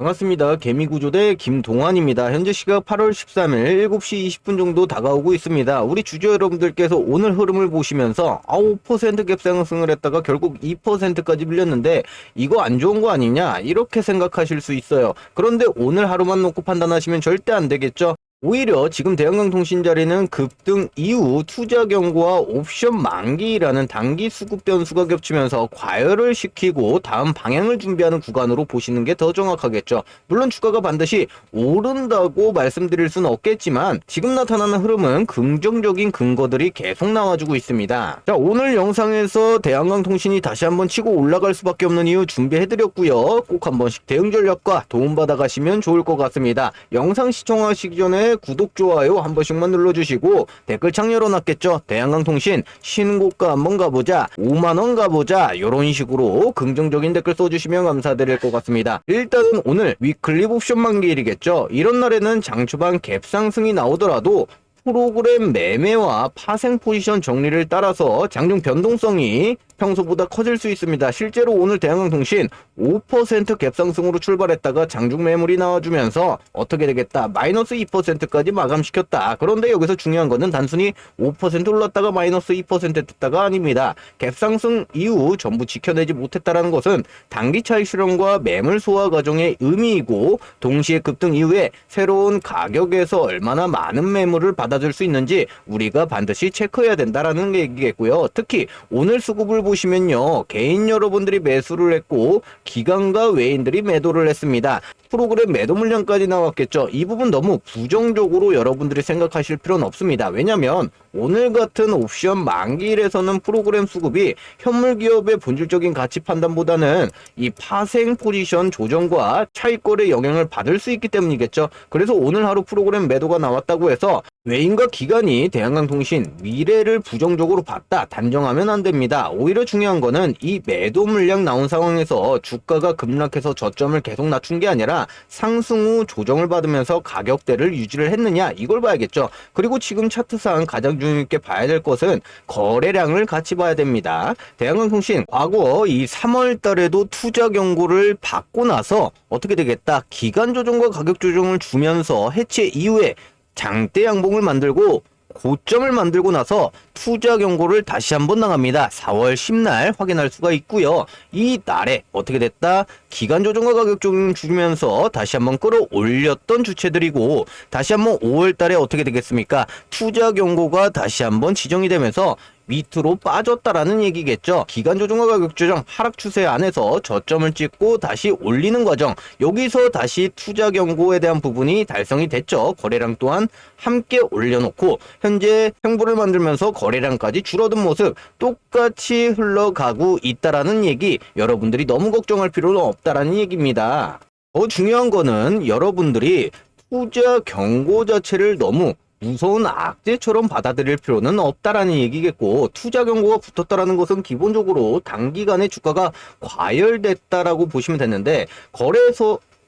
반갑습니다. 개미구조대 김동환입니다. 현재 시각 8월 13일 7시 20분 정도 다가오고 있습니다. 우리 주주 여러분들께서 오늘 흐름을 보시면서 5% 갭 상승을 했다가 결국 2%까지 밀렸는데 이거 안 좋은 거 아니냐 이렇게 생각하실 수 있어요. 그런데 오늘 하루만 놓고 판단하시면 절대 안 되겠죠. 오히려 지금 대한강통신 자리는 급등 이후 투자 경고와 옵션 만기라는 단기 수급 변수가 겹치면서 과열을 시키고 다음 방향을 준비하는 구간으로 보시는 게 더 정확하겠죠. 물론 주가가 반드시 오른다고 말씀드릴 수는 없겠지만 지금 나타나는 흐름은 긍정적인 근거들이 계속 나와주고 있습니다. 자, 오늘 영상에서 대한강통신이 다시 한번 치고 올라갈 수밖에 없는 이유 준비해드렸고요. 꼭 한 번씩 대응 전략과 도움받아 가시면 좋을 것 같습니다. 영상 시청하시기 전에 구독, 좋아요 한 번씩만 눌러주시고 댓글창 열어놨겠죠. 대한강통신 신고가 한번 가보자, 5만원 가보자, 이런 식으로 긍정적인 댓글 써주시면 감사드릴 것 같습니다. 일단은 오늘 위클리 옵션 만기일이겠죠. 이런 날에는 장 초반 갭 상승이 나오더라도 프로그램 매매와 파생 포지션 정리를 따라서 장중 변동성이 평소보다 커질 수 있습니다. 실제로 오늘 대한강통신 5% 갭상승으로 출발했다가 장중 매물이 나와주면서 어떻게 되겠다, 마이너스 2%까지 마감시켰다. 그런데 여기서 중요한 거는 단순히 5% 올랐다가 마이너스 2% 됐다가 아닙니다. 갭상승 이후 전부 지켜내지 못했다라는 것은 단기 차익 실현과 매물 소화 과정의 의미이고, 동시에 급등 이후에 새로운 가격에서 얼마나 많은 매물을 받아줄 수 있는지 우리가 반드시 체크해야 된다라는 얘기겠고요. 특히 오늘 수급을 보시면요, 개인 여러분들이 매수를 했고 기관과 외인들이 매도를 했습니다. 프로그램 매도 물량까지 나왔겠죠. 이 부분 너무 부정적으로 여러분들이 생각하실 필요는 없습니다. 왜냐면 오늘 같은 옵션 만기일에서는 프로그램 수급이 현물 기업의 본질적인 가치 판단보다는 이 파생 포지션 조정과 차익거래 영향을 받을 수 있기 때문이겠죠. 그래서 오늘 하루 프로그램 매도가 나왔다고 해서 외인과 기관이 대한강통신 미래를 부정적으로 봤다 단정하면 안 됩니다. 오히려 중요한 거는 이 매도 물량 나온 상황에서 주가가 급락해서 저점을 계속 낮춘 게 아니라 상승 후 조정을 받으면서 가격대를 유지를 했느냐, 이걸 봐야겠죠. 그리고 지금 차트상 가장 중요 있게 봐야 될 것은 거래량을 같이 봐야 됩니다. 대한강통신 과거 이 3월 달에도 투자 경고를 받고 나서 어떻게 되겠다, 기간 조정과 가격 조정을 주면서 해체 이후에 장대 양봉을 만들고 고점을 만들고 나서 투자 경고를 다시 한번 나갑니다. 4월 10날 확인할 수가 있고요. 이 날에 어떻게 됐다? 기간 조정과 가격 조정 주면서 다시 한번 끌어올렸던 주체들이고, 다시 한번 5월 달에 어떻게 되겠습니까? 투자 경고가 다시 한번 지정이 되면서 밑으로 빠졌다라는 얘기겠죠. 기간 조정과 가격 조정 하락 추세 안에서 저점을 찍고 다시 올리는 과정, 여기서 다시 투자 경고에 대한 부분이 달성이 됐죠. 거래량 또한 함께 올려놓고 현재 횡보를 만들면서 거래량까지 줄어든 모습 똑같이 흘러가고 있다라는 얘기, 여러분들이 너무 걱정할 필요는 없다라는 얘기입니다. 더 중요한 거는 여러분들이 투자 경고 자체를 너무 무서운 악재처럼 받아들일 필요는 없다라는 얘기겠고, 투자 경고가 붙었다라는 것은 기본적으로 단기간에 주가가 과열됐다라고 보시면 되는데,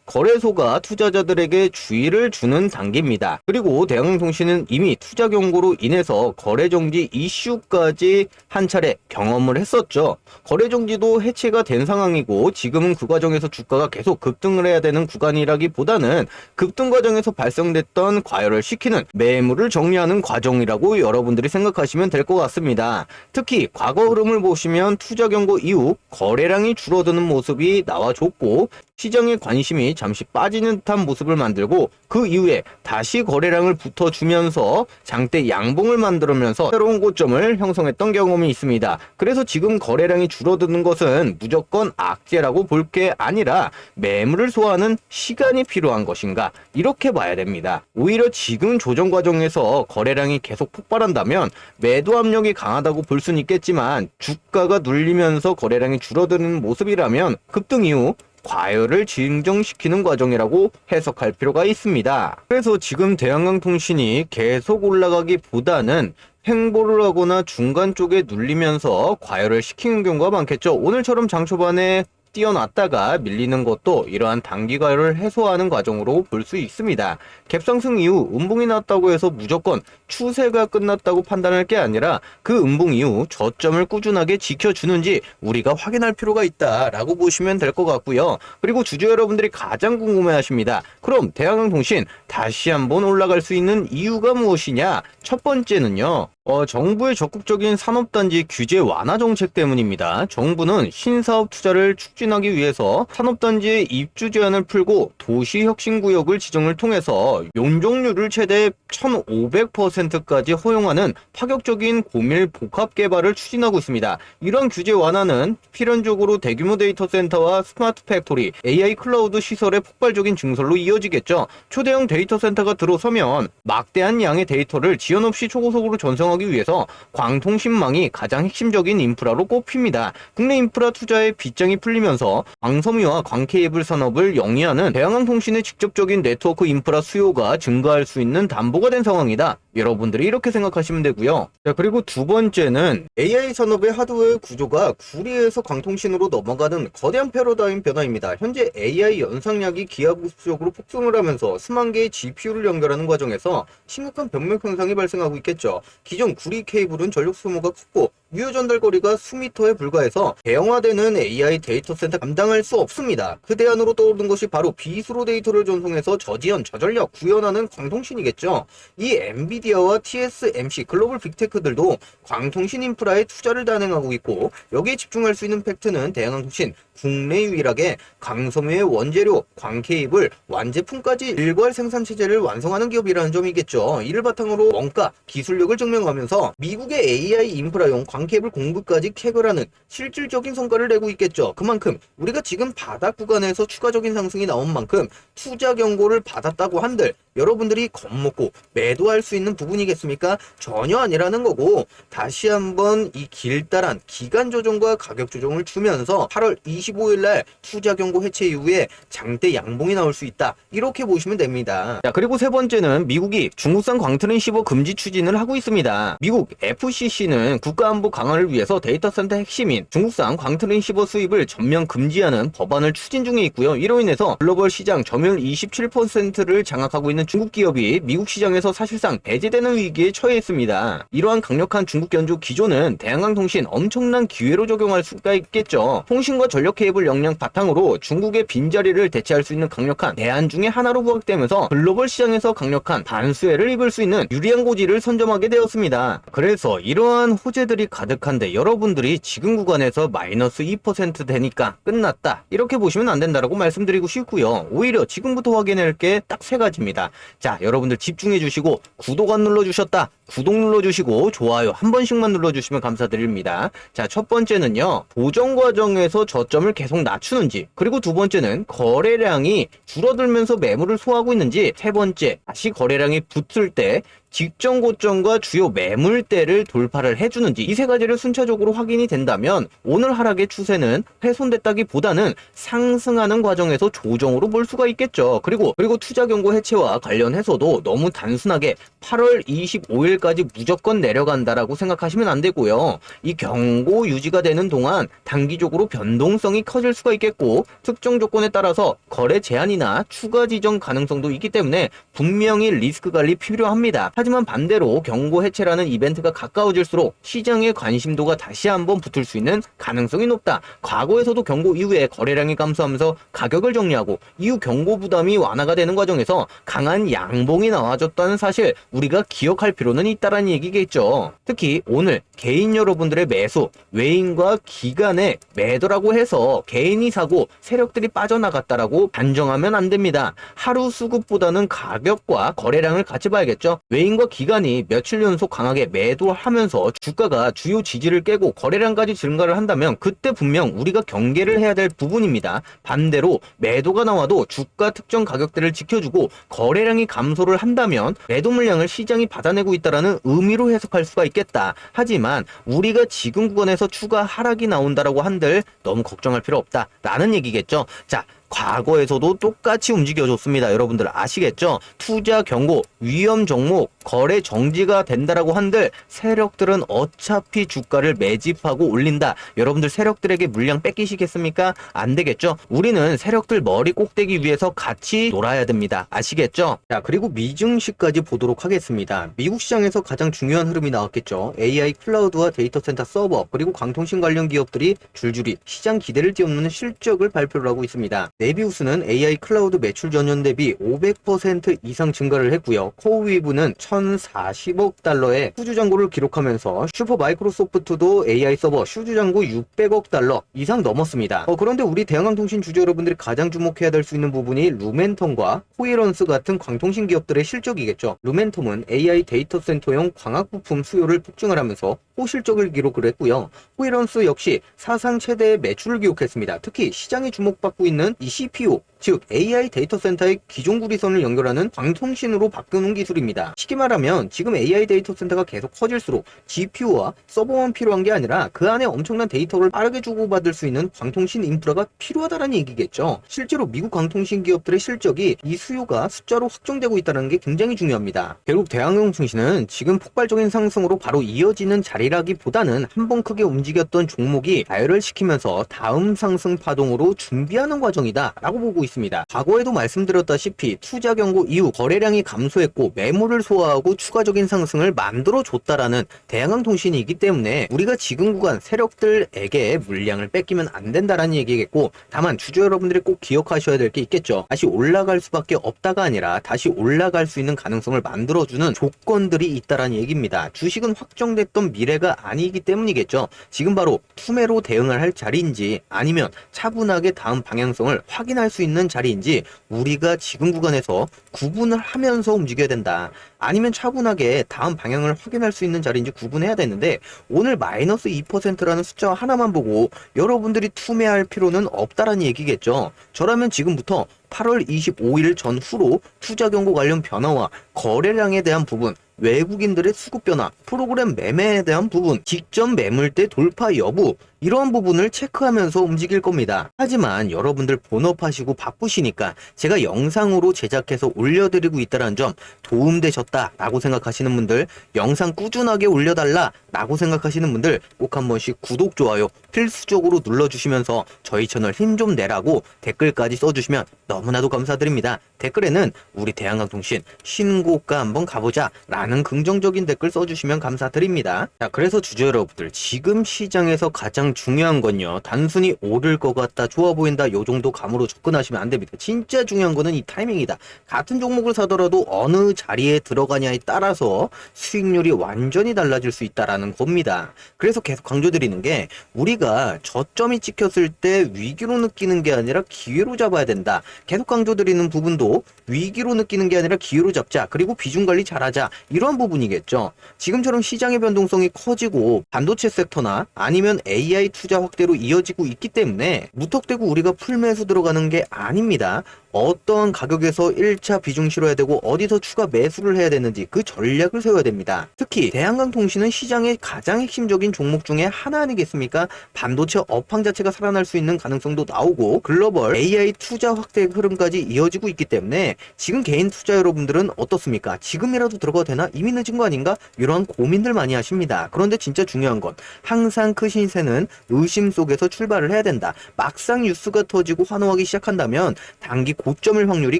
거래소가 투자자들에게 주의를 주는 단계입니다. 그리고 대한강통신은 이미 투자 경고로 인해서 거래 정지 이슈까지 한 차례 경험을 했었죠. 거래 정지도 해체가 된 상황이고, 지금은 그 과정에서 주가가 계속 급등을 해야 되는 구간이라기보다는 급등 과정에서 발생됐던 과열을 시키는 매물을 정리하는 과정이라고 여러분들이 생각하시면 될 것 같습니다. 특히 과거 흐름을 보시면 투자 경고 이후 거래량이 줄어드는 모습이 나와줬고, 시장의 관심이 잠시 빠지는 듯한 모습을 만들고, 그 이후에 다시 거래량을 붙어주면서 장대 양봉을 만들면서 새로운 고점을 형성했던 경험이 있습니다. 그래서 지금 거래량이 줄어드는 것은 무조건 악재라고 볼 게 아니라 매물을 소화하는 시간이 필요한 것인가, 이렇게 봐야 됩니다. 오히려 지금 조정 과정에서 거래량이 계속 폭발한다면 매도 압력이 강하다고 볼 수는 있겠지만, 주가가 눌리면서 거래량이 줄어드는 모습이라면 급등 이후 과열을 진정시키는 과정이라고 해석할 필요가 있습니다. 그래서 지금 대한강통신이 계속 올라가기보다는 횡보를 하거나 중간 쪽에 눌리면서 과열을 시키는 경우가 많겠죠. 오늘처럼 장 초반에 뛰어났다가 밀리는 것도 이러한 단기가를 해소하는 과정으로 볼 수 있습니다. 갭상승 이후 음봉이 났다고 해서 무조건 추세가 끝났다고 판단할 게 아니라 그 음봉 이후 저점을 꾸준하게 지켜주는지 우리가 확인할 필요가 있다라고 보시면 될 것 같고요. 그리고 주주 여러분들이 가장 궁금해하십니다. 그럼 대한항공신 다시 한번 올라갈 수 있는 이유가 무엇이냐? 첫 번째는요. 정부의 적극적인 산업단지 규제 완화 정책 때문입니다. 정부는 신사업 투자를 촉진하기 위해서 산업단지의 입주 제한을 풀고 도시혁신구역을 지정을 통해서 용적률을 최대 1500%까지 허용하는 파격적인 고밀 복합 개발을 추진하고 있습니다. 이런 규제 완화는 필연적으로 대규모 데이터 센터와 스마트 팩토리, AI 클라우드 시설의 폭발적인 증설로 이어지겠죠. 초대형 데이터 센터가 들어서면 막대한 양의 데이터를 지연 없이 초고속으로 전송하기 위해서 광통신망이 가장 핵심적인 인프라로 꼽힙니다. 국내 인프라 투자의 빗장이 풀리면서 광섬유와 광케이블 산업을 영위하는 대한항공신의 직접적인 네트워크 인프라 수요가 증가할 수 있는 담보가 된 상황이다. 여러분들이 이렇게 생각하시면 되고요. 자, 그리고 두 번째는 AI 산업의 하드웨어 구조가 구리에서 광통신으로 넘어가는 거대한 패러다임 변화입니다. 현재 AI 연상량이 기하급수적으로 폭증을 하면서 수만 개의 GPU를 연결하는 과정에서 심각한 병목 현상이 발생하고 있겠죠. 기존 구리 케이블은 전력 소모가 컸고 유효 전달 거리가 수미터에 불과해서 대형화되는 AI 데이터 센터 감당할 수 없습니다. 그 대안으로 떠오르는 것이 바로 비수로 데이터를 전송해서 저지연, 저전력 구현하는 광통신이겠죠. 이 엔비디아와 TSMC 글로벌 빅테크들도 광통신 인프라에 투자를 단행하고 있고 여기에 집중할 수 있는 팩트는 대한항공신 국내 유일하게 광섬유의 원재료, 광케이블, 완제품까지 일괄 생산 체제를 완성하는 기업이라는 점이겠죠. 이를 바탕으로 원가, 기술력을 증명하면서 미국의 AI 인프라용 광케이블 공급까지 캐거라는 실질적인 성과를 내고 있겠죠. 그만큼 우리가 지금 바닥 구간에서 추가적인 상승이 나온 만큼 투자 경고를 받았다고 한들 여러분들이 겁먹고 매도할 수 있는 부분이겠습니까? 전혀 아니라는 거고 다시 한번 이 길다란 기간 조정과 가격 조정을 주면서 8월 25일 날 투자 경고 해체 이후에 장대 양봉이 나올 수 있다. 이렇게 보시면 됩니다. 자, 그리고 세 번째는 미국이 중국산 광트랜시버 금지 추진을 하고 있습니다. 미국 FCC는 국가안보 강화를 위해서 데이터 센터 핵심인 중국산 광트랜시버 수입을 전면 금지하는 법안을 추진 중에 있고요. 이로 인해서 글로벌 시장 점유율 27%를 장악하고 있는 중국 기업이 미국 시장에서 사실상 배제되는 위기에 처해 있습니다. 이러한 강력한 중국 연주 기조는 대한항공신 엄청난 기회로 적용할 수가 있겠죠. 통신과 전력 케이블 역량 바탕으로 중국의 빈자리를 대체할 수 있는 강력한 대안 중에 하나로 부각되면서 글로벌 시장에서 강력한 반수혜를 입을 수 있는 유리한 고지를 선점하게 되었습니다. 그래서 이러한 호재들이 가득한데 여러분들이 지금 구간에서 마이너스 2% 되니까 끝났다 이렇게 보시면 안 된다라고 말씀드리고 싶고요. 오히려 지금부터 확인할 게 딱 세 가지입니다. 자, 여러분들 집중해 주시고 구독 안 눌러주셨다. 구독 눌러주시고 좋아요 한 번씩만 눌러주시면 감사드립니다. 자, 첫 번째는요. 보정 과정에서 저점을 계속 낮추는지, 그리고 두 번째는 거래량이 줄어들면서 매물을 소화하고 있는지, 세 번째 다시 거래량이 붙을 때 직전 고점과 주요 매물대를 돌파를 해주는지, 이 세 가지를 순차적으로 확인이 된다면 오늘 하락의 추세는 훼손됐다기보다는 상승하는 과정에서 조정으로 볼 수가 있겠죠. 그리고 투자 경고 해체와 관련해서도 너무 단순하게 8월 25일까지 무조건 내려간다라고 생각하시면 안 되고요. 이 경고 유지가 되는 동안 단기적으로 변동성이 커질 수가 있겠고 특정 조건에 따라서 거래 제한이나 추가 지정 가능성도 있기 때문에 분명히 리스크 관리 필요합니다. 하지만 반대로 경고 해체라는 이벤트가 가까워질수록 시장의 관심도가 다시 한번 붙을 수 있는 가능성이 높다. 과거에서도 경고 이후에 거래량이 감소하면서 가격을 정리하고 이후 경고 부담이 완화가 되는 과정에서 강한 양봉이 나와줬다는 사실 우리가 기억할 필요는 있다라는 얘기겠죠. 특히 오늘 개인 여러분들의 매수, 외인과 기관의 매도라고 해서 개인이 사고 세력들이 빠져나갔다라고 단정하면 안 됩니다. 하루 수급보다는 가격과 거래량을 같이 봐야겠죠. 외인과 기관이 며칠 연속 강하게 매도하면서 주가가 주요 지지를 깨고 거래량까지 증가를 한다면 그때 분명 우리가 경계를 해야 될 부분입니다. 반대로 매도가 나와도 주가 특정 가격대를 지켜주고 거래량이 감소를 한다면 매도 물량을 시장이 받아내고 있다는 의미로 해석할 수가 있겠다. 하지만 우리가 지금 구간에서 추가 하락이 나온다라고 한들 너무 걱정할 필요 없다 라는 얘기겠죠. 자, 과거에서도 똑같이 움직여줬습니다. 여러분들 아시겠죠? 투자 경고, 위험 종목, 거래 정지가 된다라고 한들 세력들은 어차피 주가를 매집하고 올린다. 여러분들 세력들에게 물량 뺏기시겠습니까? 안 되겠죠? 우리는 세력들 머리 꼭대기 위해서 같이 놀아야 됩니다. 아시겠죠? 자, 그리고 미증시까지 보도록 하겠습니다. 미국 시장에서 가장 중요한 흐름이 나왔겠죠. AI 클라우드와 데이터 센터 서버 그리고 광통신 관련 기업들이 줄줄이 시장 기대를 뛰어넘는 실적을 발표를 하고 있습니다. 네비우스는 AI 클라우드 매출 전년 대비 500% 이상 증가를 했고요. 코어위브는 1,040억 달러의 수주 잔고를 기록하면서 슈퍼 마이크로소프트도 AI 서버 수주 잔고 600억 달러 이상 넘었습니다. 그런데 우리 대한광통신 주주 여러분들이 가장 주목해야 될 수 있는 부분이 루멘텀과 코이런스 같은 광통신 기업들의 실적이겠죠. 루멘텀은 AI 데이터 센터용 광학 부품 수요를 폭증을 하면서 호실적을 기록을 했고요. 코이런스 역시 사상 최대의 매출을 기록했습니다. 특히 시장이 주목받고 있는 이 CPU, 즉 AI 데이터 센터의 기존 구리선을 연결하는 광통신으로 바꾸는 기술입니다. 쉽게 말하면 지금 AI 데이터 센터가 계속 커질수록 GPU와 서버만 필요한 게 아니라 그 안에 엄청난 데이터를 빠르게 주고받을 수 있는 광통신 인프라가 필요하다는 얘기겠죠. 실제로 미국 광통신 기업들의 실적이 이 수요가 숫자로 확정되고 있다는 게 굉장히 중요합니다. 결국 대한광통신은 지금 폭발적인 상승으로 바로 이어지는 자리라기보다는 한번 크게 움직였던 종목이 다혈을시키면서 다음 상승 파동으로 준비하는 과정이다 라고 보고 있습니다. 과거에도 말씀드렸다시피 투자 경고 이후 거래량이 감소했고 매물을 소화하고 추가적인 상승을 만들어줬다라는 대한광통신이기 때문에 우리가 지금 구간 세력들에게 물량을 뺏기면 안 된다라는 얘기겠고, 다만 주주 여러분들이 꼭 기억하셔야 될 게 있겠죠. 다시 올라갈 수밖에 없다가 아니라 다시 올라갈 수 있는 가능성을 만들어주는 조건들이 있다라는 얘기입니다. 주식은 확정됐던 미래가 아니기 때문이겠죠. 지금 바로 투매로 대응을 할 자리인지 아니면 차분하게 다음 방향성을 확인할 수 있는 자리인지 우리가 지금 구간에서 구분을 하면서 움직여야 된다. 아니면 차분하게 다음 방향을 확인할 수 있는 자리인지 구분해야 되는데, 오늘 마이너스 2%라는 숫자 하나만 보고 여러분들이 투매할 필요는 없다라는 얘기겠죠. 저라면 지금부터 8월 25일 전후로 투자 경고 관련 변화와 거래량에 대한 부분, 외국인들의 수급 변화, 프로그램 매매에 대한 부분, 직전 매물대 돌파 여부, 이런 부분을 체크하면서 움직일 겁니다. 하지만 여러분들 본업하시고 바쁘시니까 제가 영상으로 제작해서 올려드리고 있다는 점 도움되셨다라고 생각하시는 분들, 영상 꾸준하게 올려달라라고 생각하시는 분들 꼭 한 번씩 구독, 좋아요 필수적으로 눌러주시면서 저희 채널 힘 좀 내라고 댓글까지 써주시면 너무나도 감사드립니다. 댓글에는 우리 대한광통신 신고가 한번 가보자 라는 긍정적인 댓글 써주시면 감사드립니다. 자, 그래서 주주 여러분들, 지금 시장에서 가장 중요한 건요, 단순히 오를 것 같다, 좋아 보인다, 요 정도 감으로 접근하시면 안 됩니다. 진짜 중요한 거는 이 타이밍이다. 같은 종목을 사더라도 어느 자리에 들어가냐에 따라서 수익률이 완전히 달라질 수 있다라는 겁니다. 그래서 계속 강조드리는 게, 우리가 저점이 찍혔을 때 위기로 느끼는 게 아니라 기회로 잡아야 된다. 계속 강조드리는 부분도 위기로 느끼는 게 아니라 기회로 잡자, 그리고 비중 관리 잘하자, 이런 부분이겠죠. 지금처럼 시장의 변동성이 커지고 반도체 섹터나 아니면 AI 투자 확대로 이어지고 있기 때문에 무턱대고 우리가 풀매수 들어가는 게 아닙니다. 어떠한 가격에서 1차 비중 실어야 되고 어디서 추가 매수를 해야 되는지 그 전략을 세워야 됩니다. 특히 대한광통신은 시장의 가장 핵심적인 종목 중에 하나 아니겠습니까? 반도체 업황 자체가 살아날 수 있는 가능성도 나오고 글로벌 AI 투자 확대 흐름까지 이어지고 있기 때문에 지금 개인 투자 여러분들은 어떻습니까? 지금이라도 들어가도 되나? 이미 늦은 거 아닌가? 이러한 고민들 많이 하십니다. 그런데 진짜 중요한 건 항상 큰 신세는 의심 속에서 출발을 해야 된다. 막상 뉴스가 터지고 환호하기 시작한다면 단기 고점일 확률이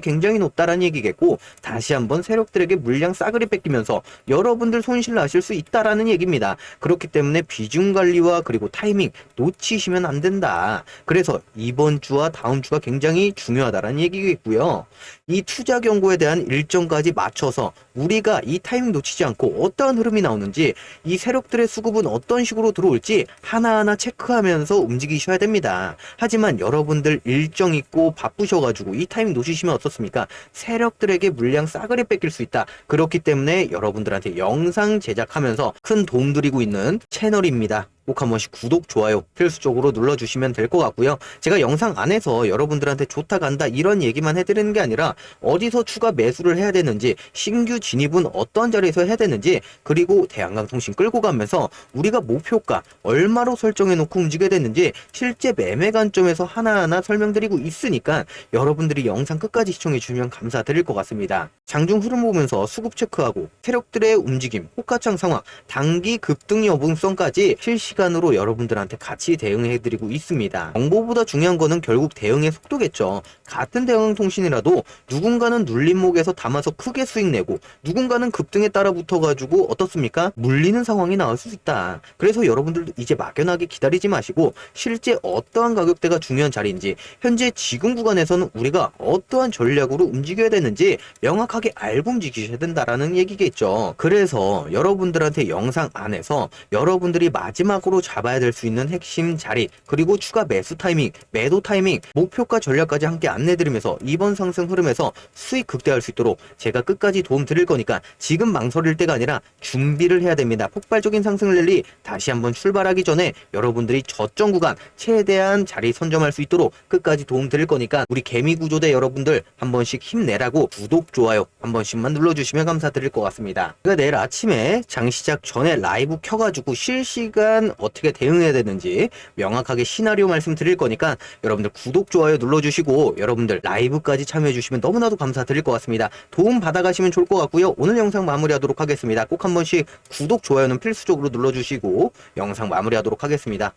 굉장히 높다라는 얘기겠고, 다시 한번 세력들에게 물량 싸그리 뺏기면서 여러분들 손실 나실 수 있다라는 얘기입니다. 그렇기 때문에 비중 관리와 그리고 타이밍 놓치시면 안 된다. 그래서 이번 주와 다음 주가 굉장히 중요하다라는 얘기겠고요. 이 투자 경고에 대한 일정까지 맞춰서 우리가 이 타이밍 놓치지 않고 어떠한 흐름이 나오는지, 이 세력들의 수급은 어떤 식으로 들어올지 하나하나 체크하면서 움직이셔야 됩니다. 하지만 여러분들 일정 있고 바쁘셔가지고 이 타이밍 놓치시면 어떻습니까? 세력들에게 물량 싸그리 뺏길 수 있다. 그렇기 때문에 여러분들한테 영상 제작하면서 큰 도움 드리고 있는 채널입니다. 꼭 한 번씩 구독, 좋아요 필수적으로 눌러주시면 될 것 같고요. 제가 영상 안에서 여러분들한테 좋다 간다 이런 얘기만 해드리는 게 아니라 어디서 추가 매수를 해야 되는지, 신규 진입은 어떤 자리에서 해야 되는지, 그리고 대한강통신 끌고 가면서 우리가 목표가 얼마로 설정해 놓고 움직여야 되는지 실제 매매 관점에서 하나하나 설명드리고 있으니까 여러분들이 영상 끝까지 시청해 주시면 감사드릴 것 같습니다. 장중 흐름 보면서 수급 체크하고 세력들의 움직임, 호가창 상황, 단기 급등 여부성까지 실시간으로 여러분들한테 같이 대응해 드리고 있습니다. 정보보다 중요한 거는 결국 대응의 속도겠죠. 같은 대응통신이라도 누군가는 눌림목에서 담아서 크게 수익 내고 누군가는 급등에 따라 붙어가지고 어떻습니까? 물리는 상황이 나올 수 있다. 그래서 여러분들도 이제 막연하게 기다리지 마시고 실제 어떠한 가격대가 중요한 자리인지, 현재 지금 구간에서는 우리가 어떠한 전략으로 움직여야 되는지 명확하게 알고 움직이셔야 된다라는 얘기겠죠. 그래서 여러분들한테 영상 안에서 여러분들이 마지막으로 잡아야 될 수 있는 핵심 자리, 그리고 추가 매수 타이밍, 매도 타이밍, 목표가 전략까지 함께 안내드리면서 이번 상승 흐름에서 수익 극대화할 수 있도록 제가 끝까지 도움 드릴 거니까 지금 망설일 때가 아니라 준비를 해야 됩니다. 폭발적인 상승을 랠리 다시 한번 출발하기 전에 여러분들이 저점 구간 최대한 자리 선점할 수 있도록 끝까지 도움 드릴 거니까 우리 개미구조대 여러분들 한 번씩 힘내라고 구독, 좋아요 한 번씩만 눌러주시면 감사드릴 것 같습니다. 제가 내일 아침에 장 시작 전에 라이브 켜가지고 실시간 어떻게 대응해야 되는지 명확하게 시나리오 말씀드릴 거니까 여러분들 구독, 좋아요 눌러주시고 여러분들 라이브까지 참여해주시면 너무나도 감사드릴 것 같습니다. 도움 받아가시면 좋을 것 같고요. 오늘 영상 마무리하도록 하겠습니다. 꼭 한 번씩 구독, 좋아요는 필수적으로 눌러주시고 영상 마무리하도록 하겠습니다.